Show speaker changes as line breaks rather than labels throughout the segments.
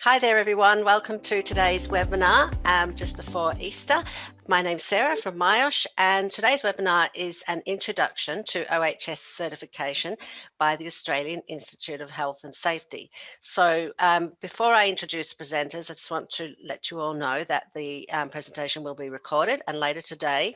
Hi there everyone, welcome to today's webinar just before Easter. My name's Sarah from AIHS and today's webinar is an introduction to OHS certification by the Australian Institute of Health and Safety. So before I introduce the presenters, I just want to let you all know that the presentation will be recorded, and later today,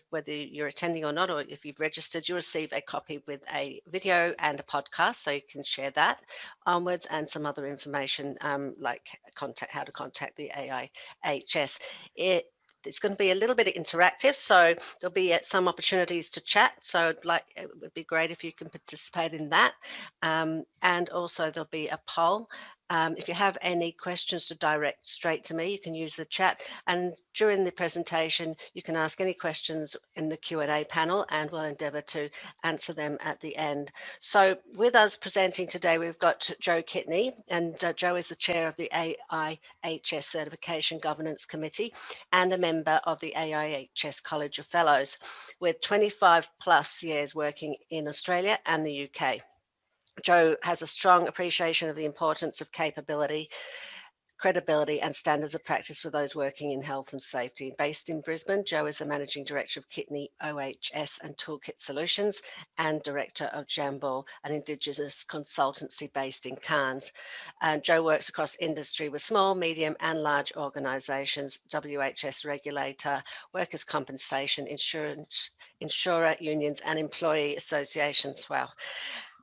whether you're attending or not, or if you've registered, you'll receive a copy with a video and a podcast, so you can share that onwards, and some other information like how to contact the AIHS. It's going to be a little bit interactive, so there'll be some opportunities to chat. So it would be great if you can participate in that. And also there'll be a poll. If you have any questions to direct straight to me, you can use the chat. And during the presentation, you can ask any questions in the Q&A panel, and we'll endeavour to answer them at the end. So with us presenting today, we've got Jo Kitney, and Jo is the chair of the AIHS Certification Governance Committee and a member of the AIHS College of Fellows, with 25 plus years working in Australia and the UK. Jo has a strong appreciation of the importance of capability, credibility and standards of practice for those working in health and safety. Based in Brisbane, Jo is the Managing Director of Kitney, OHS and Toolkit Solutions, and Director of Jambal, an Indigenous consultancy based in Cairns. And Jo works across industry with small, medium and large organisations, WHS regulator, workers' compensation, insurer, unions and employee associations. Wow.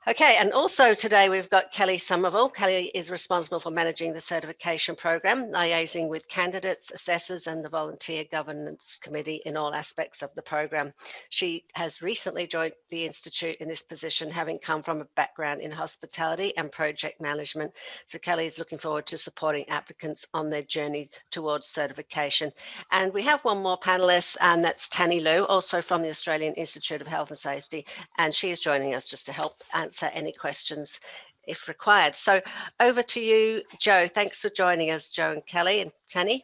Okay, and also today we've got Kelly Somerville. Kelly is responsible for managing the certification program, liaising with candidates, assessors and the volunteer governance committee in all aspects of the program. She has recently joined the Institute in this position, having come from a background in hospitality and project management. So Kelly is looking forward to supporting applicants on their journey towards certification. And we have one more panelist, and that's Tanny Liu, also from the Australian Institute of Health and Safety, and she is joining us just to help answer any questions if required. So over to you, Jo. Thanks for joining us, Jo and Kelly and Tanny.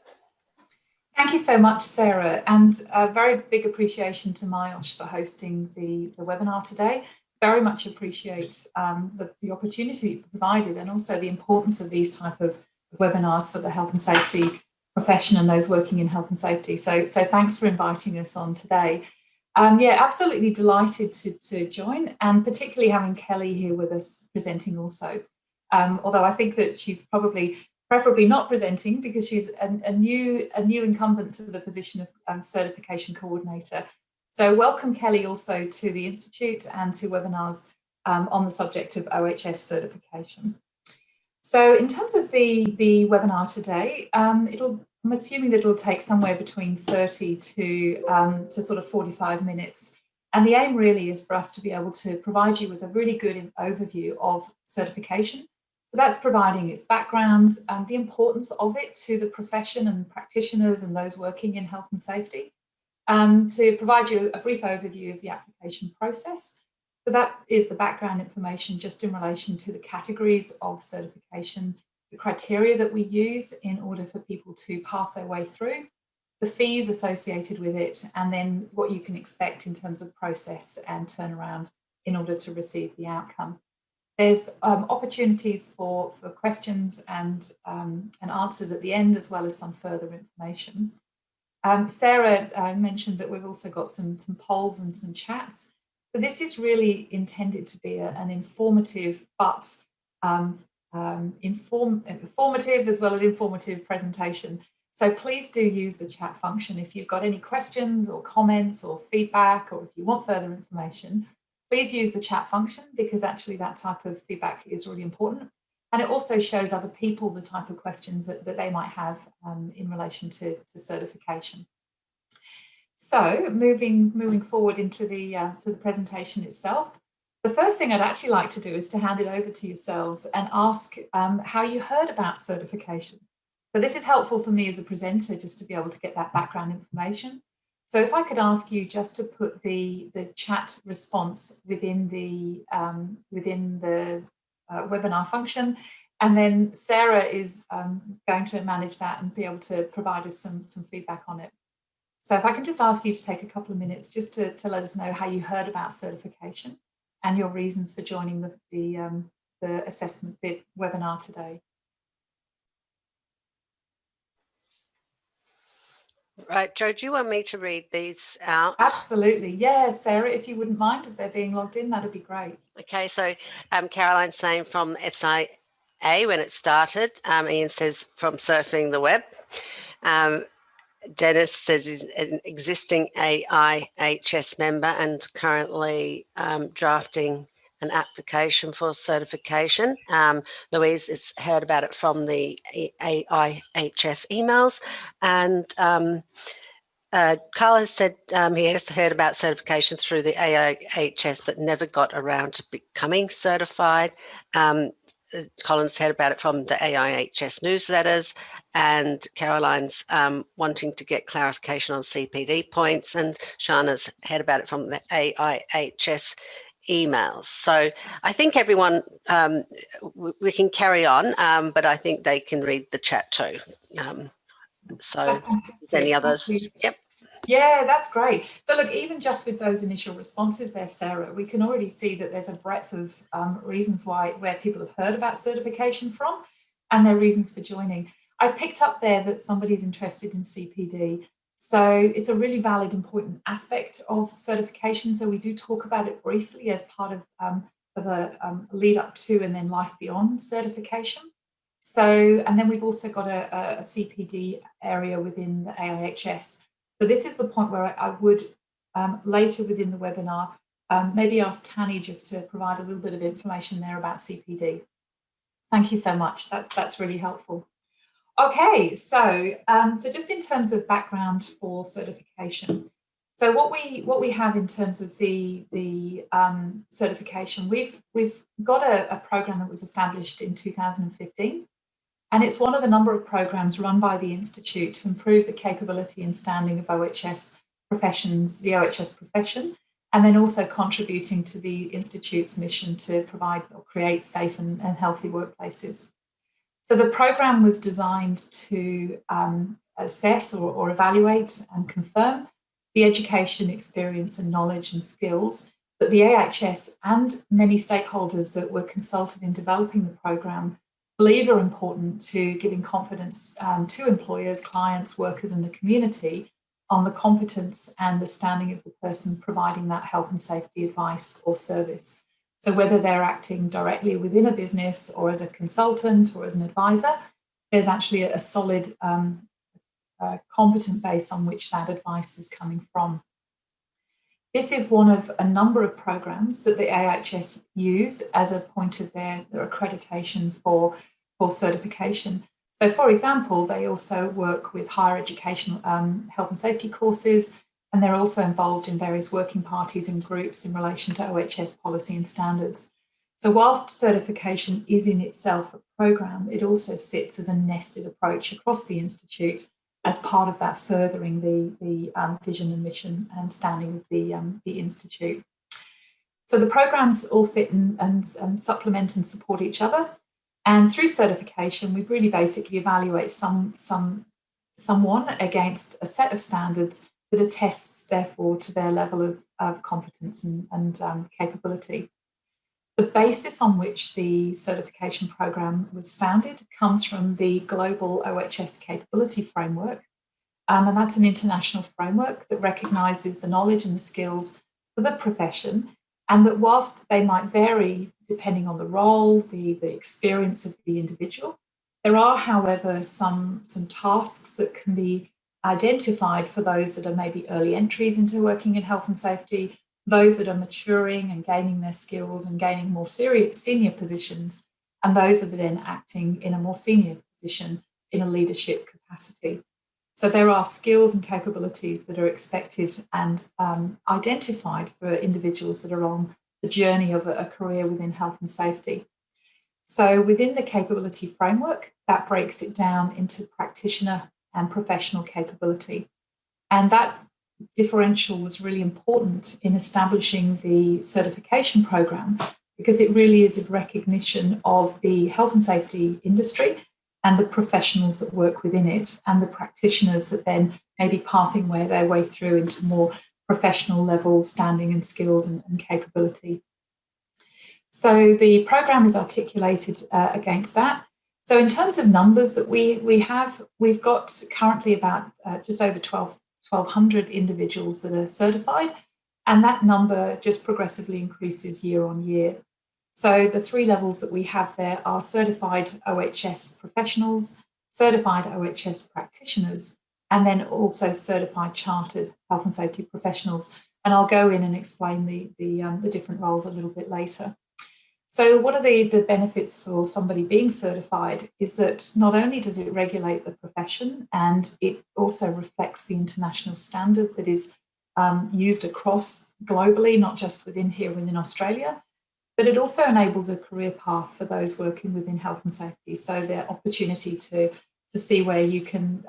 Thank you so much, Sarah, and a very big appreciation to AIHS for hosting the webinar today. Very much appreciate the opportunity provided, and also the importance of these type of webinars for the health and safety profession and those working in health and safety. So thanks for inviting us on today. Yeah, absolutely delighted to join, and particularly having Kelly here with us presenting also. Although I think that she's preferably not presenting, because she's a new incumbent to the position of certification coordinator. So welcome, Kelly, also to the Institute and to webinars on the subject of OHS certification. So in terms of the webinar today, I'm assuming that it'll take somewhere between 30 to sort of 45 minutes. And the aim really is for us to be able to provide you with a really good overview of certification. So that's providing its background, the importance of it to the profession and practitioners and those working in health and safety, to provide you a brief overview of the application process. So that is the background information just in relation to the categories of certification, the criteria that we use in order for people to path their way through, the fees associated with it, and then what you can expect in terms of process and turnaround in order to receive the outcome. There's opportunities for questions and answers at the end, as well as some further information. Sarah mentioned that we've also got some polls and some chats. So this is really intended to be an informative, but informative as well as informative presentation. So please do use the chat function if you've got any questions or comments or feedback, or if you want further information. Please use the chat function, because actually that type of feedback is really important. And it also shows other people the type of questions that they might have in relation to certification. So moving forward into the presentation itself, the first thing I'd actually like to do is to hand it over to yourselves and ask how you heard about certification. So this is helpful for me as a presenter, just to be able to get that background information. So if I could ask you just to put the chat response within the webinar function, and then Sarah is going to manage that and be able to provide us some feedback on it. So if I can just ask you to take a couple of minutes just to let us know how you heard about certification and your reasons for joining the assessment webinar today.
Right, Joe, do you want me to read these out?
Absolutely. Yeah, Sarah, if you wouldn't mind, as they're being logged in, that'd be great.
Okay, so Caroline's saying from SIA when it started. Ian says from surfing the web. Dennis says he's an existing AIHS member and currently drafting an application for certification. Louise has heard about it from the AIHS emails, and Carl has said he has heard about certification through the AIHS but never got around to becoming certified. Colin's heard about it from the AIHS newsletters, and Caroline's wanting to get clarification on CPD points, and Shana's heard about it from the AIHS emails. So I think everyone, we can carry on, but I think they can read the chat too. So is any others? Yep.
Yeah, that's great. So look, even just with those initial responses there, Sarah, we can already see that there's a breadth of reasons where people have heard about certification from and their reasons for joining. I picked up there that somebody's interested in CPD. So it's a really valid, important aspect of certification. So we do talk about it briefly as part of a lead up to and then life beyond certification. So, and then we've also got a CPD area within the AIHS. So this is the point where I would later within the webinar maybe ask Tanny just to provide a little bit of information there about CPD. Thank you so much. That's really helpful. Okay, so just in terms of background for certification. So what we have in terms of the certification, we've got a program that was established in 2015. And it's one of a number of programs run by the Institute to improve the capability and standing of OHS professions, the OHS profession, and then also contributing to the Institute's mission to provide or create safe and healthy workplaces. So the program was designed to assess or evaluate and confirm the education, experience and knowledge and skills that the AIHS and many stakeholders that were consulted in developing the program believe are important to giving confidence to employers, clients, workers and the community on the competence and the standing of the person providing that health and safety advice or service. So whether they're acting directly within a business or as a consultant or as an advisor, there's actually a solid competent base on which that advice is coming from. This is one of a number of programs that the AIHS use as a point of their accreditation for certification. So for example, they also work with higher educational health and safety courses, and they're also involved in various working parties and groups in relation to OHS policy and standards. So whilst certification is in itself a program, it also sits as a nested approach across the Institute as part of that furthering the vision and mission and standing of the Institute. So the programs all fit and supplement and support each other. And through certification, we really basically evaluate someone against a set of standards that attests, therefore, to their level of competence and capability. The basis on which the certification program was founded comes from the Global OHS Capability Framework. And that's an international framework that recognises the knowledge and the skills for the profession, and that whilst they might vary depending on the role, the experience of the individual, there are, however, some tasks that can be identified for those that are maybe early entries into working in health and safety, those that are maturing and gaining their skills and gaining more senior positions, and those that are then acting in a more senior position in a leadership capacity. So there are skills and capabilities that are expected and identified for individuals that are on the journey of a career within health and safety. So within the capability framework, that breaks it down into practitioner and professional capability. And that differential was really important in establishing the certification program, because it really is a recognition of the health and safety industry and the professionals that work within it, and the practitioners that then may be pathing their way through into more professional level standing and skills and capability. So the program is articulated against that. So in terms of numbers that we've got currently about just over 1,200 individuals that are certified, and that number just progressively increases year on year. So the 3 levels that we have there are certified OHS professionals, certified OHS practitioners, and then also certified chartered health and safety professionals. And I'll go in and explain the different roles a little bit later. So what are the benefits for somebody being certified is that not only does it regulate the profession, and it also reflects the international standard that is used across globally, not just within Australia, but it also enables a career path for those working within health and safety. So their opportunity to see where you can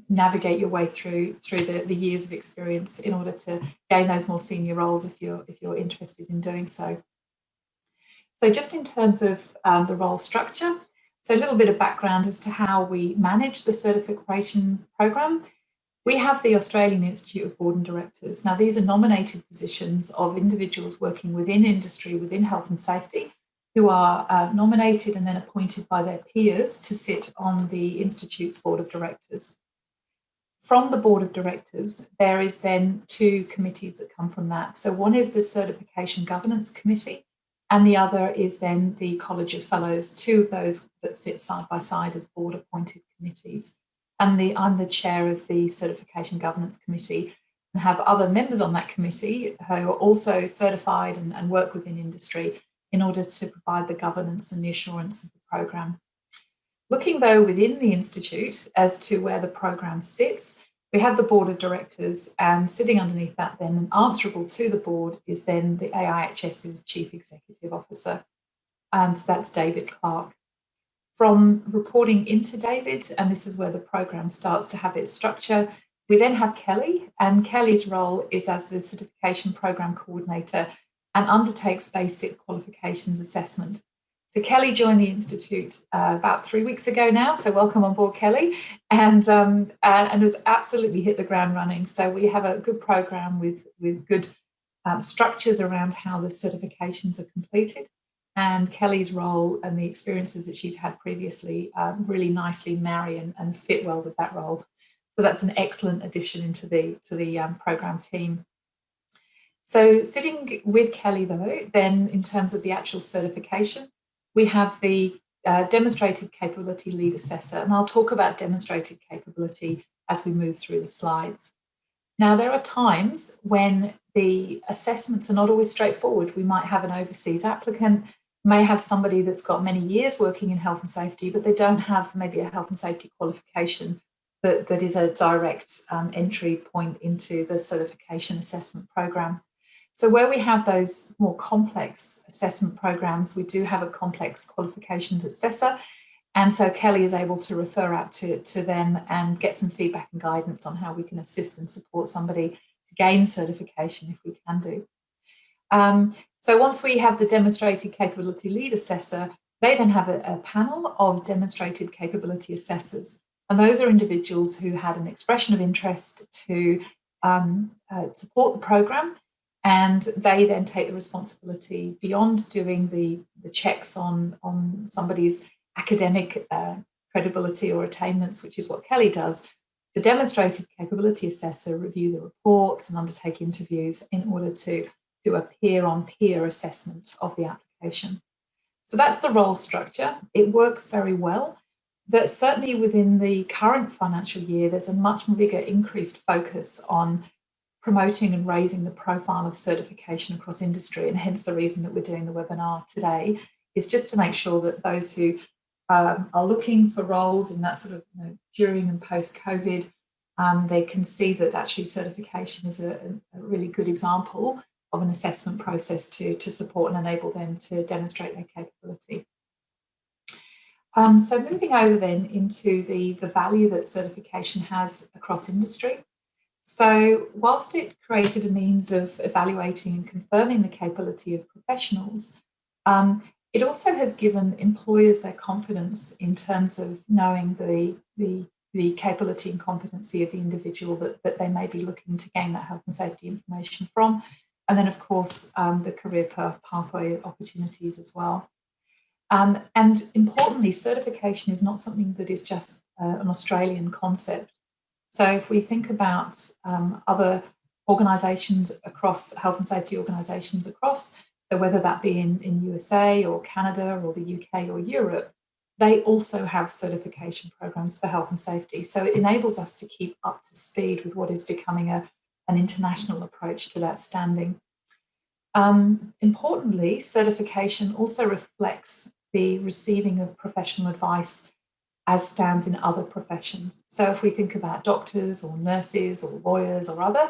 navigate your way through the years of experience in order to gain those more senior roles if you're interested in doing so. So just in terms of the role structure, so a little bit of background as to how we manage the certification program. We have the Australian Institute of Board and Directors. Now, these are nominated positions of individuals working within industry, within health and safety, who are nominated and then appointed by their peers to sit on the Institute's Board of Directors. From the Board of Directors, there is then 2 committees that come from that. So one is the Certification Governance Committee, and the other is then the College of Fellows, 2 of those that sit side by side as board-appointed committees. And I'm the chair of the Certification Governance Committee and have other members on that committee who are also certified and work within industry in order to provide the governance and the assurance of the program. Looking though within the Institute as to where the program sits, we have the Board of Directors, and sitting underneath that then and answerable to the board is then the AIHS's Chief Executive Officer. So that's David Clark. From reporting into David, and this is where the program starts to have its structure, we then have Kelly, and Kelly's role is as the certification program coordinator and undertakes basic qualifications assessment. So Kelly joined the Institute about 3 weeks ago now, so welcome on board, Kelly, and has absolutely hit the ground running. So we have a good program with good structures around how the certifications are completed. And Kelly's role and the experiences that she's had previously really nicely marry and fit well with that role. So that's an excellent addition into the program team. So sitting with Kelly though, then in terms of the actual certification, we have the Demonstrated Capability Lead Assessor, and I'll talk about demonstrated capability as we move through the slides. Now, there are times when the assessments are not always straightforward. We might have an overseas applicant, may have somebody that's got many years working in health and safety, but they don't have maybe a health and safety qualification that is a direct entry point into the certification assessment program. So where we have those more complex assessment programs, we do have a complex qualifications assessor. And so Kelly is able to refer out to them and get some feedback and guidance on how we can assist and support somebody to gain certification if we can do. So once we have the Demonstrated Capability Lead Assessor, they then have a panel of Demonstrated Capability Assessors. And those are individuals who had an expression of interest to support the program. And they then take the responsibility beyond doing the checks on somebody's academic credibility or attainments, which is what Kelly does. The Demonstrated Capability Assessor review the reports and undertake interviews in order to do a peer-on-peer assessment of the application. So that's the role structure. It works very well. But certainly within the current financial year, there's a much bigger increased focus on promoting and raising the profile of certification across industry, and hence the reason that we're doing the webinar today is just to make sure that those who are looking for roles in that sort of during and post-COVID, they can see that actually certification is a really good example of an assessment process to support and enable them to demonstrate their capability. So moving over then into the value that certification has across industry. So whilst it created a means of evaluating and confirming the capability of professionals, it also has given employers their confidence in terms of knowing the capability and competency of the individual that they may be looking to gain that health and safety information from. And then, of course, the career pathway opportunities as well. And importantly, certification is not something that is just an Australian concept. So if we think about other organisations across, health and safety organisations across, so whether that be in USA or Canada or the UK or Europe, they also have certification programs for health and safety. So it enables us to keep up to speed with what is becoming an international approach to that standing. Importantly, certification also reflects the receiving of professional advice as stands in other professions. So if we think about doctors or nurses or lawyers or other,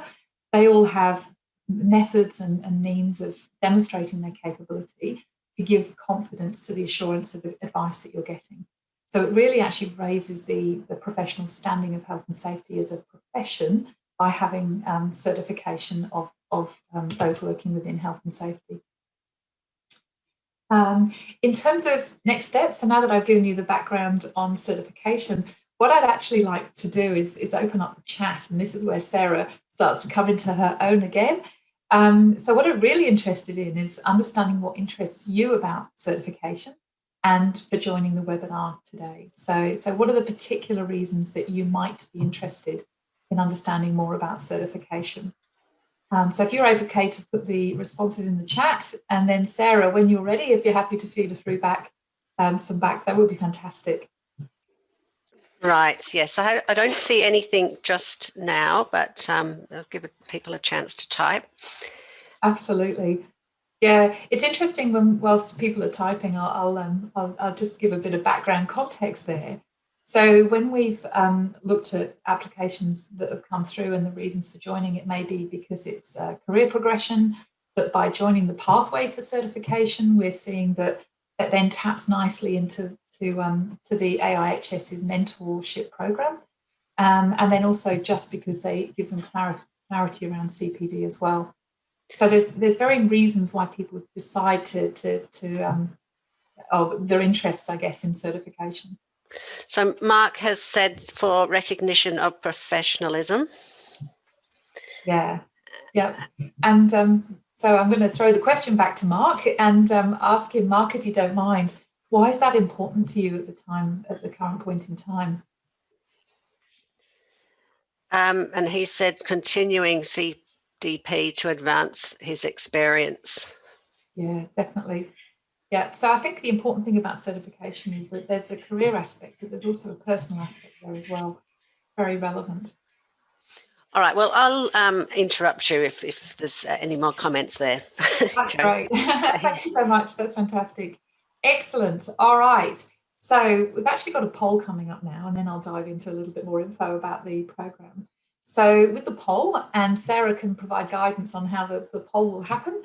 they all have methods and means of demonstrating their capability to give confidence to the assurance of the advice that you're getting. So it really actually raises the professional standing of health and safety as a profession by having certification of those working within health and safety. In terms of next steps, so now that I've given you the background on certification, what I'd actually like to do is open up the chat, and this is where Sarah starts to come into her own again. So what I'm really interested in is understanding what interests you about certification and for joining the webinar today. So what are the particular reasons that you might be interested in understanding more about certification? So if you're okay to put the responses in the chat, and then Sarah, when you're ready, if you're happy to feed through back some back, that would be fantastic.
Right, yes, I don't see anything just now, but I'll give people a chance to type.
Absolutely. Yeah, it's interesting when whilst people are typing, I'll just give a bit of background context there. So when we've looked at applications that have come through and the reasons for joining, it may be because it's career progression, but by joining the pathway for certification, we're seeing that then taps nicely into the AIHS's mentorship program. And then also just because it gives them clarity around CPD as well. So there's varying reasons why people decide their interest, I guess, in certification.
So Mark has said for recognition of professionalism.
Yeah. And so I'm going to throw the question back to Mark and ask him, Mark, if you don't mind, why is that important to you at the current point in time?
And he said continuing CDP to advance his experience.
Yeah, definitely. Yeah, so I think the important thing about certification is that there's the career aspect, but there's also a personal aspect there as well. Very relevant.
All right, well, I'll interrupt you if there's any more comments there.
That's great. Thank you so much. That's fantastic. Excellent. All right. So we've actually got a poll coming up now, and then I'll dive into a little bit more info about the program. So with the poll, and Sarah can provide guidance on how the poll will happen.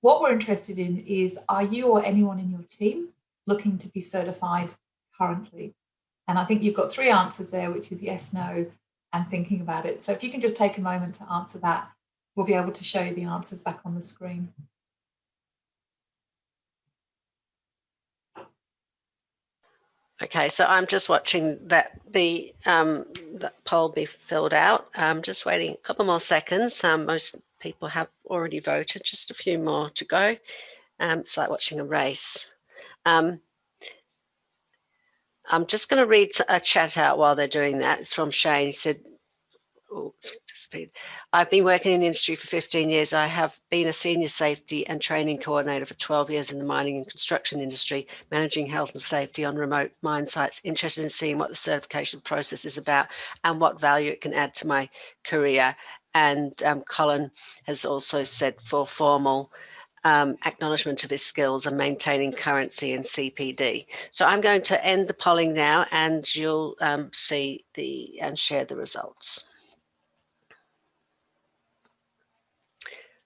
What we're interested in is, are you or anyone in your team looking to be certified currently? And I think you've got 3 answers there, which is yes, no, and thinking about it. So if you can just take a moment to answer that, we'll be able to show you the answers back on the screen.
Okay, so I'm just watching that poll be filled out. I'm just waiting a couple more seconds. Most people have already voted, just a few more to go. It's like watching a race. I'm just going to read a chat out while they're doing that. It's from Shane. He said, I've been working in the industry for 15 years. I have been a senior safety and training coordinator for 12 years in the mining and construction industry, managing health and safety on remote mine sites, interested in seeing what the certification process is about and what value it can add to my career. And Colin has also said for formal acknowledgement of his skills and maintaining currency in CPD. So I'm going to end the polling now, and you'll see and share the results.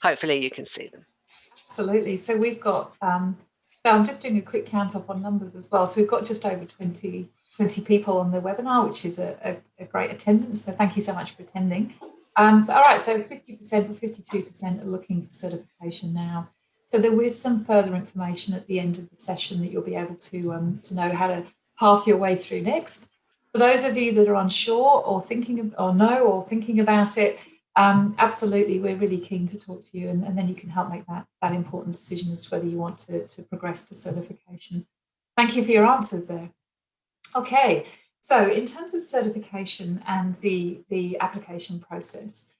Hopefully you can see them.
Absolutely. So we've got, so I'm just doing a quick count up on numbers as well. So we've got just over 20 people on the webinar, which is a great attendance. So thank you so much for attending. So, all right, so 50% or 52% are looking for certification now. So there is some further information at the end of the session that you'll be able to know how to path your way through next. For those of you that are unsure or thinking about it, Absolutely, we're really keen to talk to you, and then you can help make that important decision as to whether you want to progress to certification. Thank you for your answers there. Okay, so in terms of certification and the application process,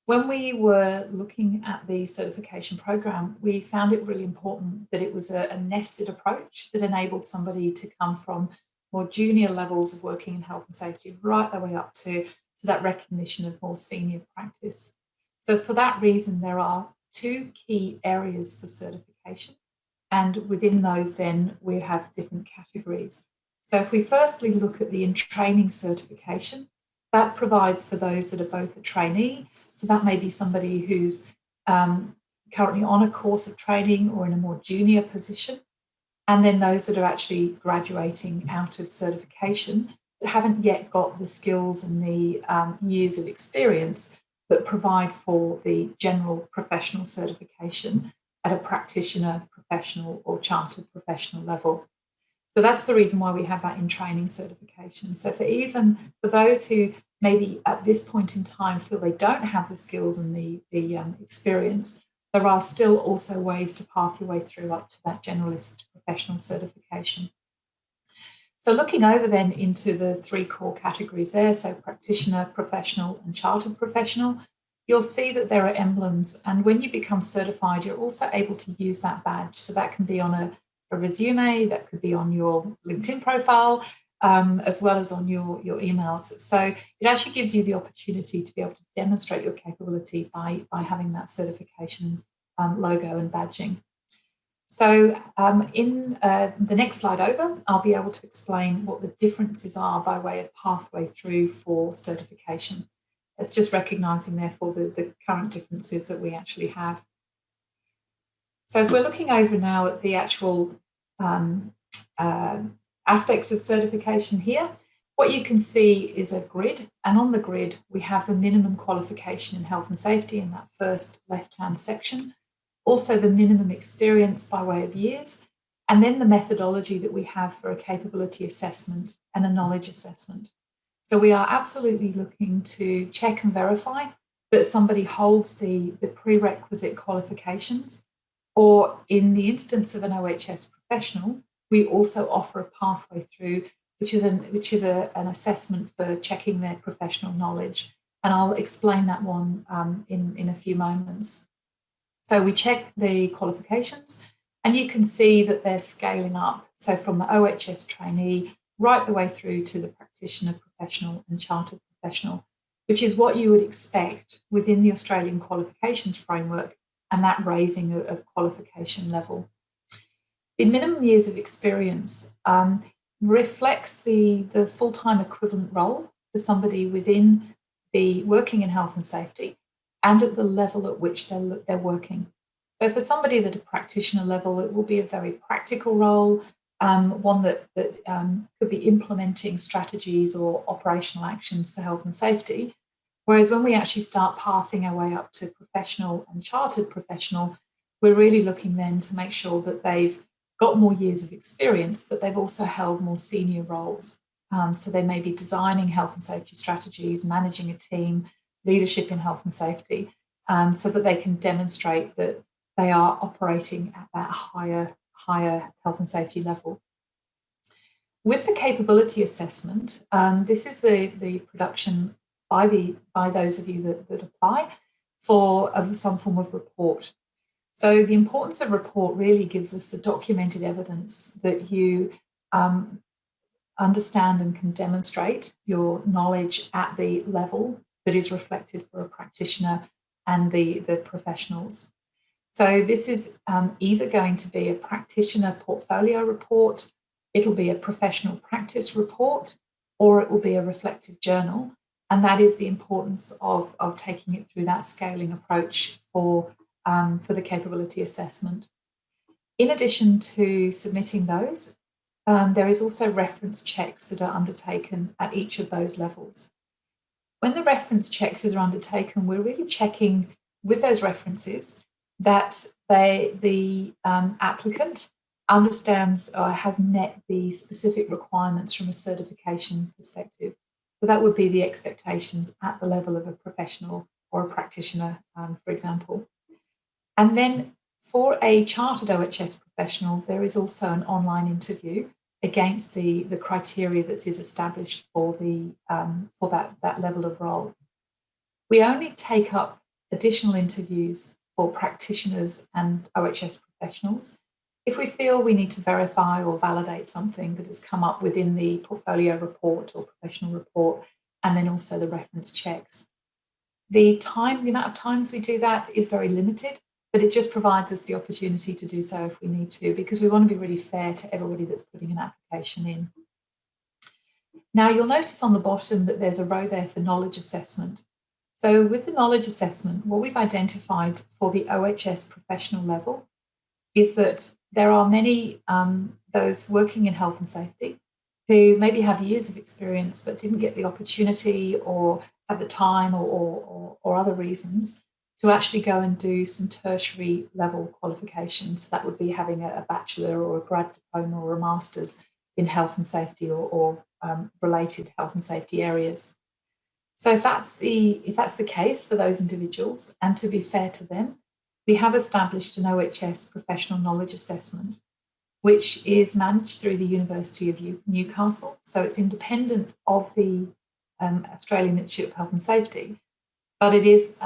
when we were looking at the certification program, we found it really important that it was a nested approach that enabled somebody to come from more junior levels of working in health and safety right the way up to that recognition of more senior practice. So for that reason, there are two key areas for certification. And within those, then we have different categories. So if we firstly look at the in-training certification, that provides for those that are both a trainee. So that may be somebody who's currently on a course of training or in a more junior position. And then those that are actually graduating out of certification but haven't yet got the skills and the years of experience that provide for the general professional certification at a practitioner, professional or chartered professional level. So that's the reason why we have that in training certification. So for those who maybe at this point in time feel they don't have the skills and the experience, there are still also ways to path your way through up to that generalist professional certification. So looking over then into the three core categories there, so practitioner, professional and chartered professional, you'll see that there are emblems. And when you become certified, you're also able to use that badge. So that can be on a resume, that could be on your LinkedIn profile, as well as on your emails. So it actually gives you the opportunity to be able to demonstrate your capability by having that certification logo and badging. So in the next slide over, I'll be able to explain what the differences are by way of pathway through for certification. It's just recognising, therefore, the current differences that we actually have. So if we're looking over now at the actual aspects of certification here, what you can see is a grid, and on the grid we have the minimum qualification in health and safety in that first left-hand section, also the minimum experience by way of years, and then the methodology that we have for a capability assessment and a knowledge assessment. So we are absolutely looking to check and verify that somebody holds the prerequisite qualifications, or in the instance of an OHS professional, we also offer a pathway through, which is an assessment for checking their professional knowledge. And I'll explain that one in a few moments. So we check the qualifications, and you can see that they're scaling up. So from the OHS trainee right the way through to the practitioner, professional and chartered professional, which is what you would expect within the Australian qualifications framework and that raising of qualification level. The minimum years of experience reflects the full-time equivalent role for somebody within the working in health and safety and at the level at which they're working. So for somebody at a practitioner level, it will be a very practical role, one that could be implementing strategies or operational actions for health and safety. Whereas when we actually start pathing our way up to professional and chartered professional, we're really looking then to make sure that they've got more years of experience, but they've also held more senior roles. So they may be designing health and safety strategies, managing a team, leadership in health and safety, so that they can demonstrate that they are operating at that higher health and safety level. With the capability assessment, this is the production by those of you that apply for some form of report. So the importance of report really gives us the documented evidence that you understand and can demonstrate your knowledge at the level that is reflected for a practitioner and the professionals. So this is either going to be a practitioner portfolio report, it'll be a professional practice report, or it will be a reflective journal. And that is the importance of taking it through that scaling approach for the capability assessment. In addition to submitting those, there is also reference checks that are undertaken at each of those levels. When the reference checks are undertaken, we're really checking with those references that the applicant understands or has met the specific requirements from a certification perspective. So that would be the expectations at the level of a professional or a practitioner, for example. And then for a chartered OHS professional, there is also an online interview against the criteria that is established for that level of role. We only take up additional interviews for practitioners and OHS professionals if we feel we need to verify or validate something that has come up within the portfolio report or professional report, and then also the reference checks. The amount of times we do that is very limited, but it just provides us the opportunity to do so if we need to, because we want to be really fair to everybody that's putting an application in. Now, you'll notice on the bottom that there's a row there for knowledge assessment. So with the knowledge assessment, what we've identified for the OHS professional level is that there are many those working in health and safety who maybe have years of experience but didn't get the opportunity or at the time or other reasons to actually go and do some tertiary level qualifications. So that would be having a bachelor or a grad diploma or a master's in health and safety or related health and safety areas. So if that's the case for those individuals, and to be fair to them, we have established an OHS professional knowledge assessment, which is managed through the University of Newcastle. So it's independent of the Australian Institute of Health and Safety, but it is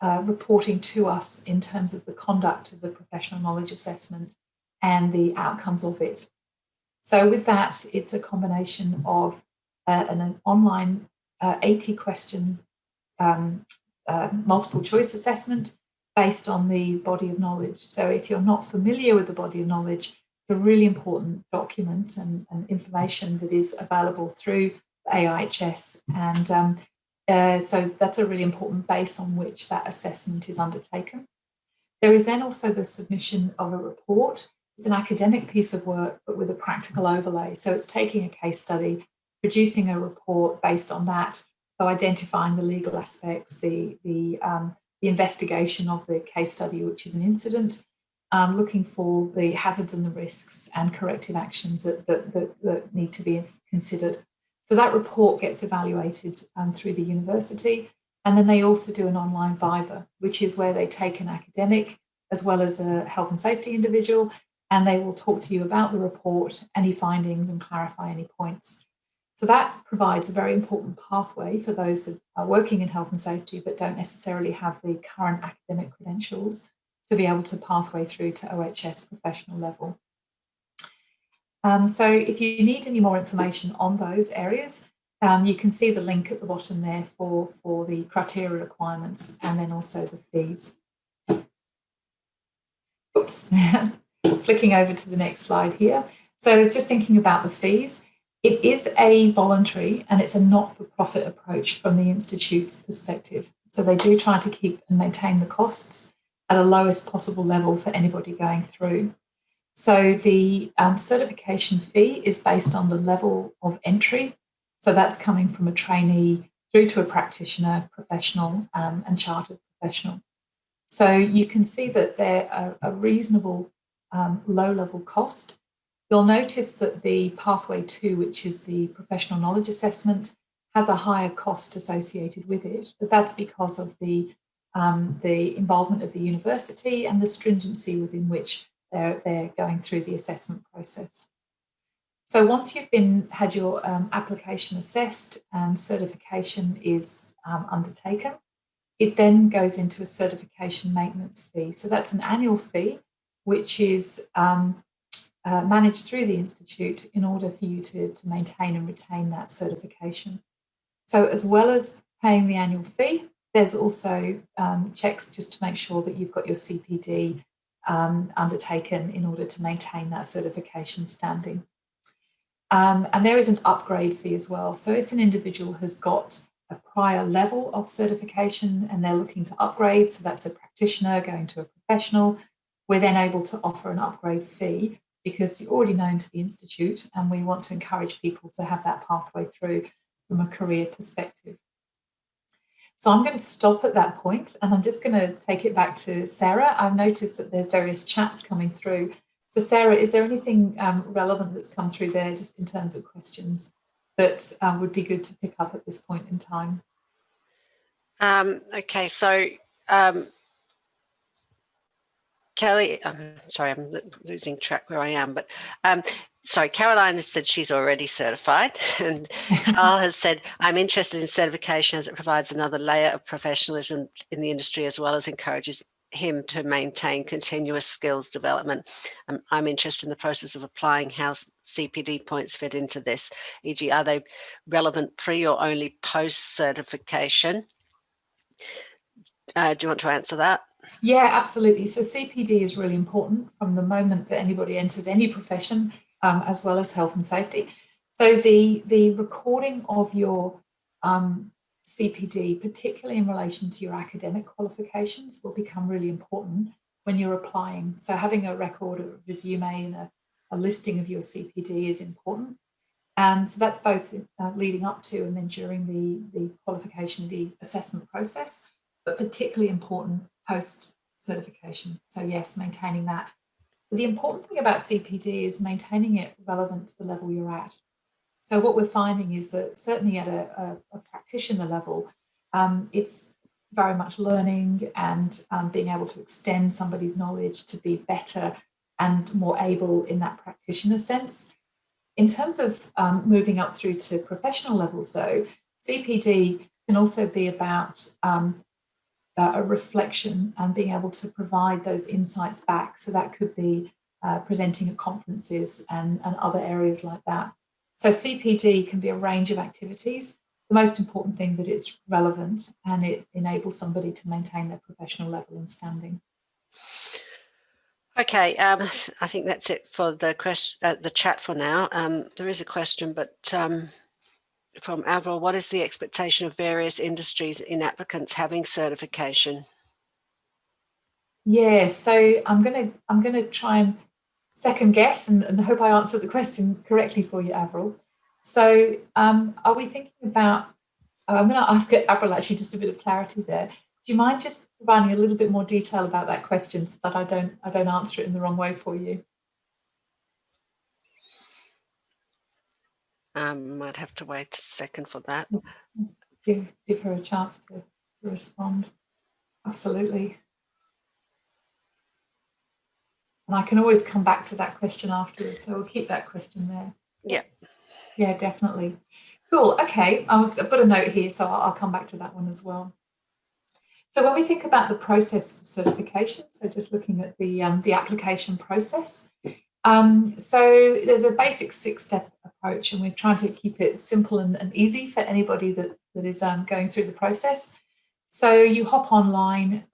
reporting to us in terms of the conduct of the professional knowledge assessment and the outcomes of it. So with that, it's a combination of an online 80-question multiple choice assessment based on the body of knowledge. So if you're not familiar with the body of knowledge, it's a really important document and information that is available through AIHS. And so that's a really important base on which that assessment is undertaken. There is then also the submission of a report. It's an academic piece of work, but with a practical overlay. So it's taking a case study, producing a report based on that, so identifying the legal aspects, the investigation of the case study, which is an incident, looking for the hazards and the risks and corrective actions that need to be considered. So that report gets evaluated through the university, and then they also do an online viva, which is where they take an academic as well as a health and safety individual, and they will talk to you about the report, any findings, and clarify any points. So that provides a very important pathway for those that are working in health and safety but don't necessarily have the current academic credentials to be able to pathway through to OHS professional level. So if you need any more information on those areas, you can see the link at the bottom there for the criteria requirements and then also the fees. Oops, flicking over to the next slide here. So just thinking about the fees, it is a voluntary and it's a not-for-profit approach from the Institute's perspective. So they do try to keep and maintain the costs at a lowest possible level for anybody going through. So the certification fee is based on the level of entry. So that's coming from a trainee through to a practitioner, professional, and chartered professional. So you can see that they're a reasonable low-level cost. You'll notice that the pathway 2, which is the professional knowledge assessment, has a higher cost associated with it, but that's because of the involvement of the university and the stringency within which they're going through the assessment process. So once you've had your application assessed and certification is undertaken, it then goes into a certification maintenance fee. So that's an annual fee, which is managed through the Institute in order for you to maintain and retain that certification. So as well as paying the annual fee, there's also checks just to make sure that you've got your CPD undertaken in order to maintain that certification standing. And there is an upgrade fee as well. So if an individual has got a prior level of certification and they're looking to upgrade, so that's a practitioner going to a professional, we're then able to offer an upgrade fee because you're already known to the Institute and we want to encourage people to have that pathway through from a career perspective. So I'm going to stop at that point and I'm just going to take it back to Sarah. I've noticed that there's various chats coming through. So Sarah, is there anything relevant that's come through there just in terms of questions that would be good to pick up at this point in time?
Okay, so Kelly, I'm sorry, I'm losing track where I am, but sorry, Caroline has said she's already certified, and Carl has said, I'm interested in certification as it provides another layer of professionalism in the industry as well as encourages him to maintain continuous skills development. I'm interested in the process of applying how CPD points fit into this, e.g. are they relevant pre or only post certification? Do you want to answer that?
Yeah, absolutely. So CPD is really important from the moment that anybody enters any profession, as well as health and safety. So the recording of your CPD, particularly in relation to your academic qualifications, will become really important when you're applying. So having a record, a resume, and a listing of your CPD is important. So that's both leading up to and then during the qualification, the assessment process, but particularly important post certification. So yes, maintaining that. But the important thing about CPD is maintaining it relevant to the level you're at. So what we're finding is that certainly at a practitioner level, it's very much learning and being able to extend somebody's knowledge to be better and more able in that practitioner sense. In terms of moving up through to professional levels, though, CPD can also be about a reflection and being able to provide those insights back. So that could be presenting at conferences and other areas like that. So CPD can be a range of activities. The most important thing that it's relevant and it enables somebody to maintain their professional level and standing.
Okay, I think that's it for the chat for now. There is a question, but from Avril, what is the expectation of various industries in applicants having certification?
Yeah, so I'm gonna try and second guess and hope I answered the question correctly for you, Avril. So are we thinking about, I'm going to ask Avril actually just a bit of clarity there. Do you mind just providing a little bit more detail about that question so that I don't answer it in the wrong way for you?
Might have to wait a second for that.
Give her a chance to respond. Absolutely. And I can always come back to that question afterwards, so we'll keep that question there.
Yeah.
Yeah, definitely. Cool. Okay, I've got a note here, so I'll come back to that one as well. So when we think about the process for certification, so just looking at the application process, so there's a basic 6-step approach, and we're trying to keep it simple and easy for anybody that is going through the process. So you hop online,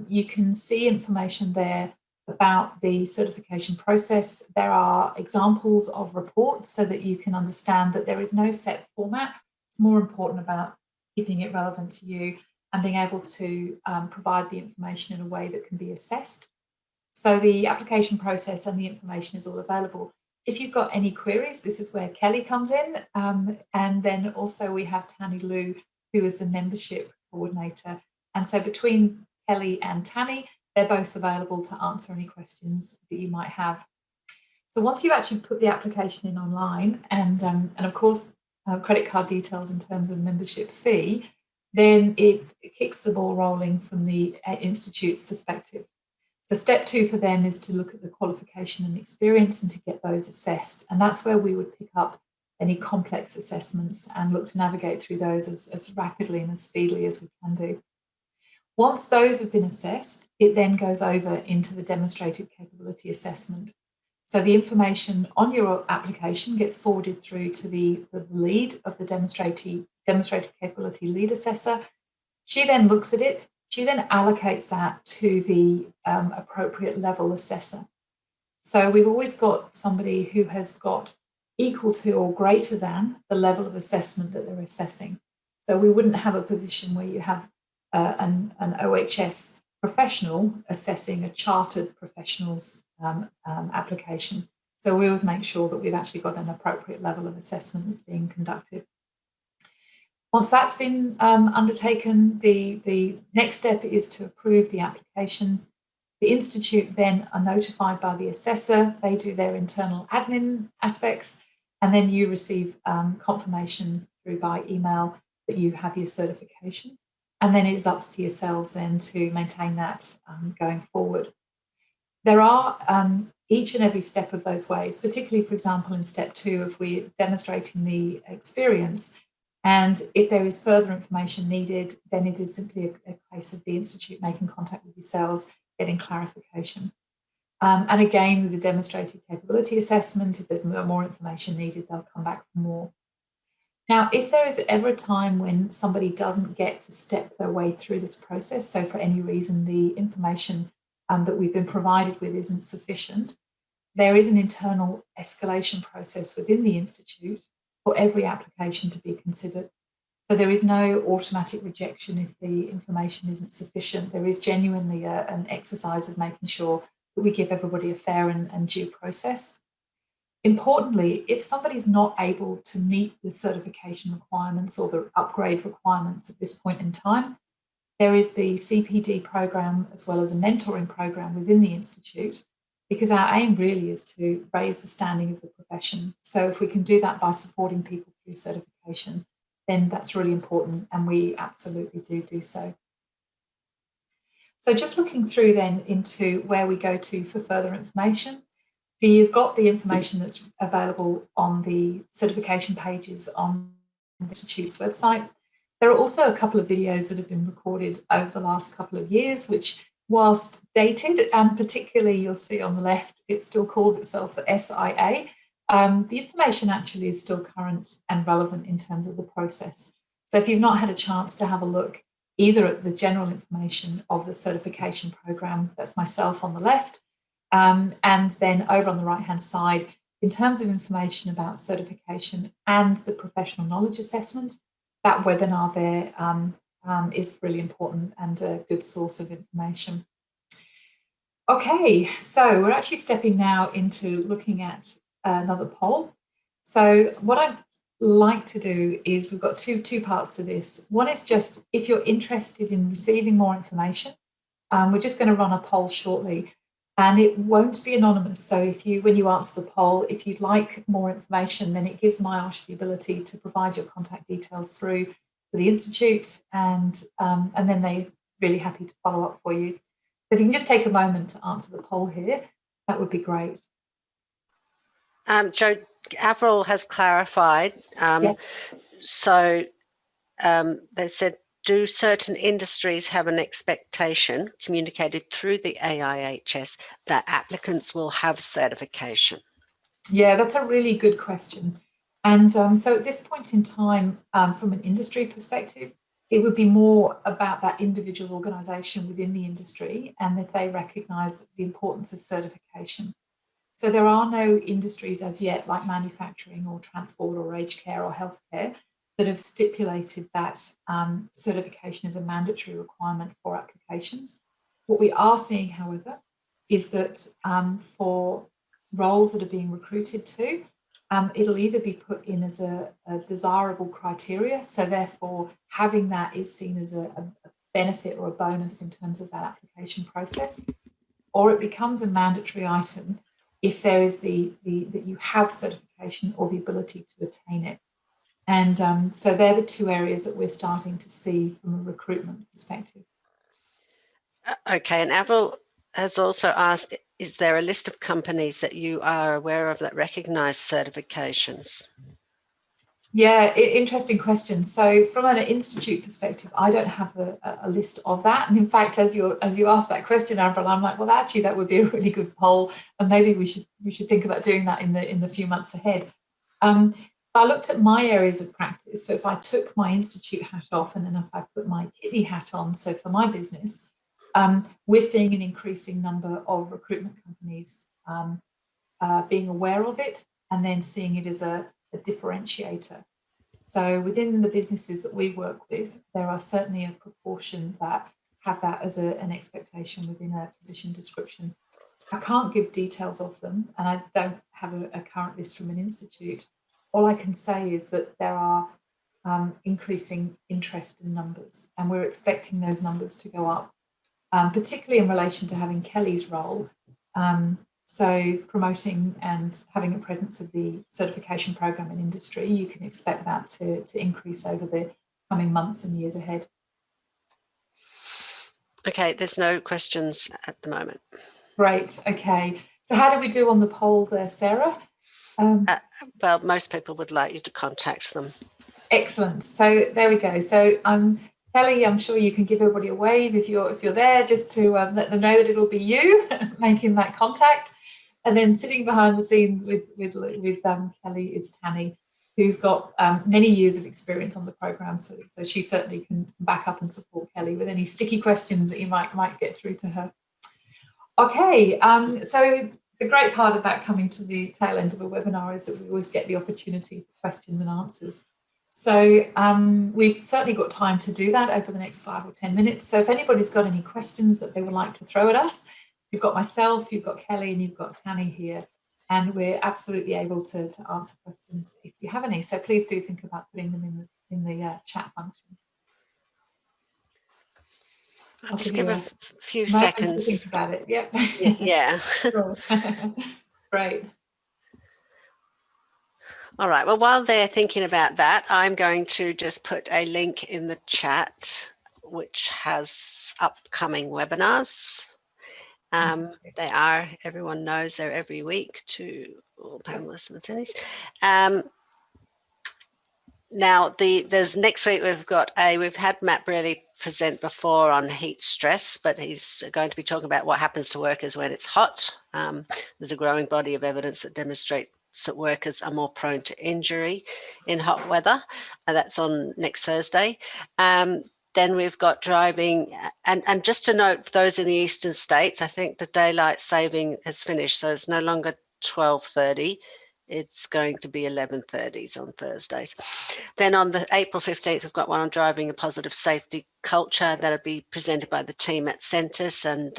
you can see information there about the certification process. There are examples of reports so that you can understand that there is no set format. It's more important about keeping it relevant to you and being able to provide the information in a way that can be assessed. So the application process and the information is all available. If you've got any queries, this is where Kelly comes in. And then also we have Tanny Lou, who is the membership coordinator. And so between Kelly and Tanny, they're both available to answer any questions that you might have. So once you actually put the application in online and of course, credit card details in terms of membership fee, then it kicks the ball rolling from the Institute's perspective. So step 2 for them is to look at the qualification and experience and to get those assessed. And that's where we would pick up any complex assessments and look to navigate through those as rapidly and as speedily as we can do. Once those have been assessed, it then goes over into the demonstrated capability assessment. So the information on your application gets forwarded through to the lead of the demonstrated capability lead assessor. She then looks at it. She then allocates that to the appropriate level assessor. So we've always got somebody who has got equal to or greater than the level of assessment that they're assessing. So we wouldn't have a position where you have an OHS professional assessing a chartered professional's application. So we always make sure that we've actually got an appropriate level of assessment that's being conducted. Once that's been undertaken, the next step is to approve the application. The Institute then are notified by the assessor. They do their internal admin aspects, and then you receive confirmation through by email that you have your certification. and then it's up to yourselves then to maintain that going forward. There are each and every step of those ways, particularly, for example, in step 2, if we're demonstrating the experience, and if there is further information needed, then it is simply a case of the institute making contact with yourselves, getting clarification. And again, with the demonstrated capability assessment, if there's more information needed, they'll come back for more. Now, if there is ever a time when somebody doesn't get to step their way through this process, so for any reason the information that we've been provided with isn't sufficient, there is an internal escalation process within the institute for every application to be considered. So there is no automatic rejection if the information isn't sufficient. There is genuinely an exercise of making sure that we give everybody a fair and due process. Importantly, if somebody's not able to meet the certification requirements or the upgrade requirements at this point in time, there is the CPD program as well as a mentoring program within the institute, because our aim really is to raise the standing of the profession. So if we can do that by supporting people through certification, then that's really important, and we absolutely do so. So just looking through then into where we go to for further information. You've got the information that's available on the certification pages on the Institute's website. There are also a couple of videos that have been recorded over the last couple of years, which, whilst dated, and particularly you'll see on the left, it still calls itself the SIA. The information actually is still current and relevant in terms of the process. So if you've not had a chance to have a look either at the general information of the certification program, that's myself on the left, and then over on the right-hand side, in terms of information about certification and the professional knowledge assessment, that webinar there is really important and a good source of information. Okay, so we're actually stepping now into looking at another poll. So what I'd like to do is, we've got two parts to this. One is just if you're interested in receiving more information, we're just going to run a poll shortly. And it won't be anonymous. So if you, when you answer the poll, if you'd like more information, then it gives MyOsh the ability to provide your contact details through to the Institute, and then they're really happy to follow up for you. So if you can just take a moment to answer the poll here, that would be great.
Jo, Avril has clarified.
Yeah.
So they said, do certain industries have an expectation communicated through the AIHS that applicants will have certification?
Yeah, that's a really good question. And so at this point in time, from an industry perspective, it would be more about that individual organisation within the industry, and if they recognise the importance of certification. So there are no industries as yet, like manufacturing or transport or aged care or healthcare, that have stipulated that certification is a mandatory requirement for applications. What we are seeing, however, is that for roles that are being recruited to, it'll either be put in as a desirable criteria, so therefore having that is seen as a benefit or a bonus in terms of that application process, or it becomes a mandatory item if there is that you have certification or the ability to attain it. And so they're the two areas that we're starting to see from a recruitment perspective.
Okay, and Avril has also asked, is there a list of companies that you are aware of that recognise certifications?
Yeah, interesting question. So from an institute perspective, I don't have a list of that. And in fact, as you asked that question, Avril, I'm like, well, actually, that would be a really good poll, and maybe we should think about doing that in the few months ahead. I looked at my areas of practice. So if I took my institute hat off and then if I put my Kitney hat on, so for my business, we're seeing an increasing number of recruitment companies being aware of it and then seeing it as a differentiator. So within the businesses that we work with, there are certainly a proportion that have that as an expectation within a position description. I can't give details of them, and I don't have a current list from an institute. All I can say is that there are increasing interest in numbers, and we're expecting those numbers to go up, particularly in relation to having Kelly's role. So promoting and having a presence of the certification program in industry, you can expect that to increase over the coming months and years ahead.
Okay, there's no questions at the moment.
Great. Okay. So how do we do on the poll there, Sarah?
Well, most people would like you to contact them.
Excellent. So there we go. So Kelly, I'm sure you can give everybody a wave if you're there, just to let them know that it'll be you making that contact. And then sitting behind the scenes with Kelly is Tanny, who's got many years of experience on the program, so she certainly can back up and support Kelly with any sticky questions that you might get through to her. Okay, so the great part about coming to the tail end of a webinar is that we always get the opportunity for questions and answers. So we've certainly got time to do that over the next 5 or 10 minutes. So if anybody's got any questions that they would like to throw at us, you've got myself, you've got Kelly, and you've got Tanny here, and we're absolutely able to answer questions if you have any. So please do think about putting them in the chat function.
I'll just give a few seconds
to think about it. Yep.
Yeah.
Great.
All right. Well, while they're thinking about that, I'm going to just put a link in the chat, which has upcoming webinars. They are, everyone knows they're every week to all panelists and attendees. Now, there's next week we've had Matt Brearley present before on heat stress, but he's going to be talking about what happens to workers when it's hot. There's a growing body of evidence that demonstrates that workers are more prone to injury in hot weather. That's on next Thursday. Then we've got driving, and just to note, for those in the eastern states, I think the daylight saving has finished, so it's no longer 12:30. It's going to be 11:30s on Thursdays. Then on the April 15th, we've got one on driving a positive safety culture that'll be presented by the team at Centis, and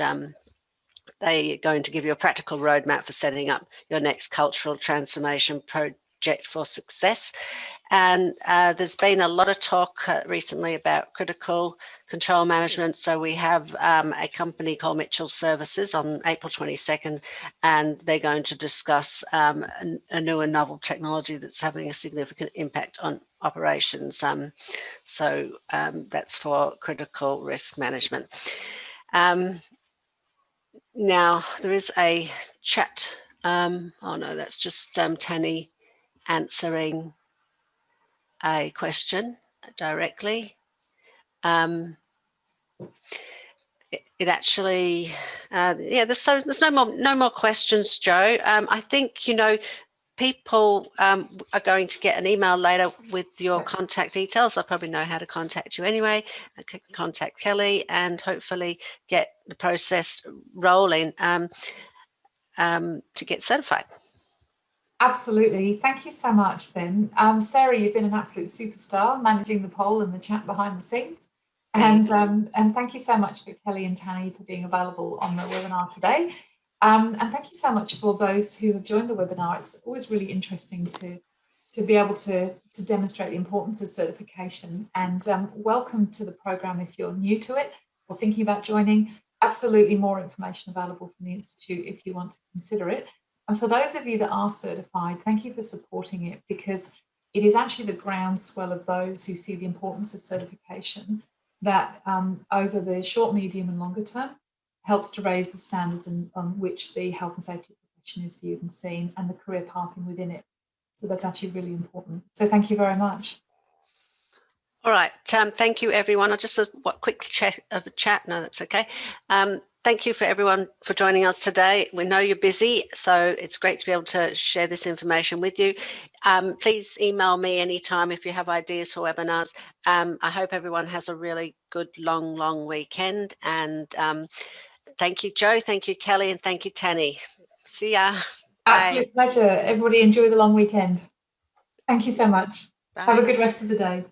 they're going to give you a practical roadmap for setting up your next cultural transformation project for success. And there's been a lot of talk recently about critical control management. So we have a company called Mitchell Services on April 22nd, and they're going to discuss a new and novel technology that's having a significant impact on operations. So that's for critical risk management. Now, there is a chat. Oh no, that's just Tanny answering a question directly. It actually, yeah. There's no more questions, Joe. I think people are going to get an email later with your contact details. They'll probably know how to contact you anyway. Contact Kelly and hopefully get the process rolling to get certified.
Absolutely. Thank you so much then. Sarah, you've been an absolute superstar managing the poll and the chat behind the scenes. And thank you so much for Kelly and Tanny for being available on the webinar today. And thank you so much for those who have joined the webinar. It's always really interesting to be able to demonstrate the importance of certification. And welcome to the program if you're new to it or thinking about joining. Absolutely more information available from the Institute if you want to consider it. And for those of you that are certified, thank you for supporting it, because it is actually the groundswell of those who see the importance of certification that over the short, medium and longer term helps to raise the standard on which the health and safety profession is viewed and seen, and the career pathing within it. So that's actually really important. So thank you very much.
All right. Thank you, everyone. I'll just a quick check of a chat. No, that's okay. Thank you for everyone for joining us today. We know you're busy, so it's great to be able to share this information with you. Please email me anytime if you have ideas for webinars. I hope everyone has a really good, long weekend. And thank you, Joe. Thank you, Kelly. And thank you, Tanny. See ya.
Absolute pleasure. Everybody enjoy the long weekend. Thank you so much.
Bye.
Have a good rest of the day.